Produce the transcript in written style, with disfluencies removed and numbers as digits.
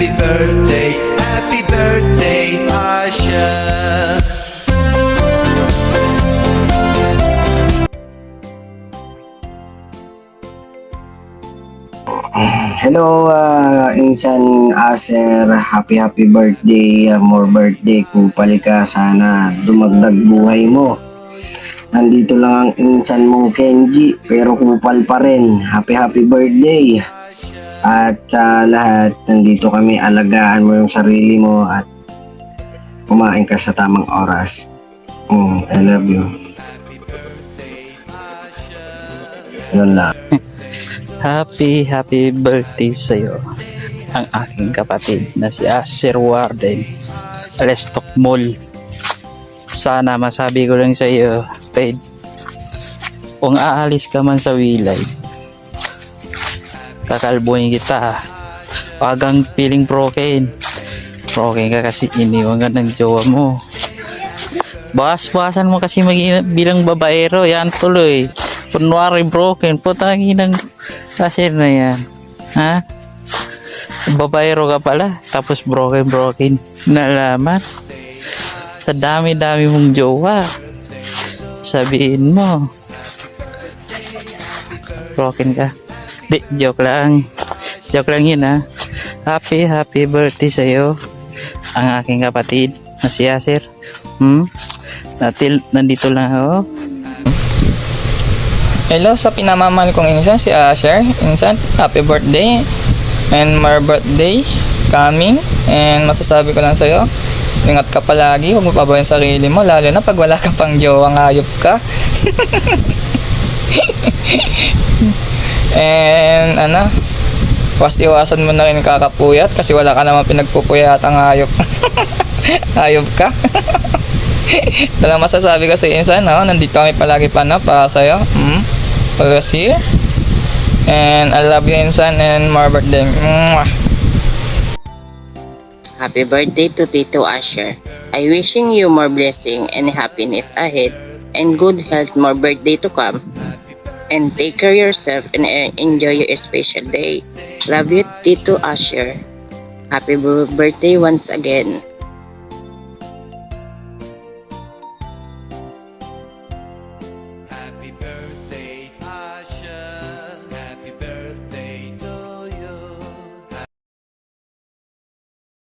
happy birthday, Asha. Hello, Insan Aser, happy birthday, more birthday, kupal ka, sana dumagdag buhay mo. Nandito lang ang Insan mong Kenji, pero kupal pa rin, happy birthday. At sa lahat, nandito kami, alagaan mo yung sarili mo at kumain ka sa tamang oras. I love you. Yun lang. Happy birthday sa'yo, ang aking kapatid na si Asir Warden, Alestok Mall. Sana masabi ko lang sa'yo, Ted, kung aalis ka man sa wilay, kakalbuhin kita. Wag kang feeling broken ka kasi iniwan ka ng jowa mo. Bawas-bawasan mo kasi bilang babaero, yan tuloy. Kunwari broken, putangin ng Asir na yan. Ha? Babaero ka pala, tapos broken nalaman. Sa dami-dami mong jowa, sabihin mo broken ka. Di, joke lang yun, ha. Happy birthday sa'yo, ang aking kapatid na si Asir. Nandito lang ako. Hello sa pinamamahal kong insan, si Asher. Insan, happy birthday and more birthday coming. And masasabi ko lang sa'yo, ingat ka palagi, huwag mo pabayan sarili mo, lalo na pag wala ka pang jowang hayop ka. And iwasan mo na rin kakapuyat kasi wala ka naman pinagpupuyat ang hayop. Hayop ka. Ito lang masasabi ko sa insan, nandito kami palagi para sa'yo. Always here. And I love you, insan, and more birthday. Mwah. Happy birthday to Tito Asher. I wishing you more blessing and happiness ahead and good health, more birthday to come. And take care of yourself and enjoy your special day. Love you, Tito Asher. Happy birthday once again.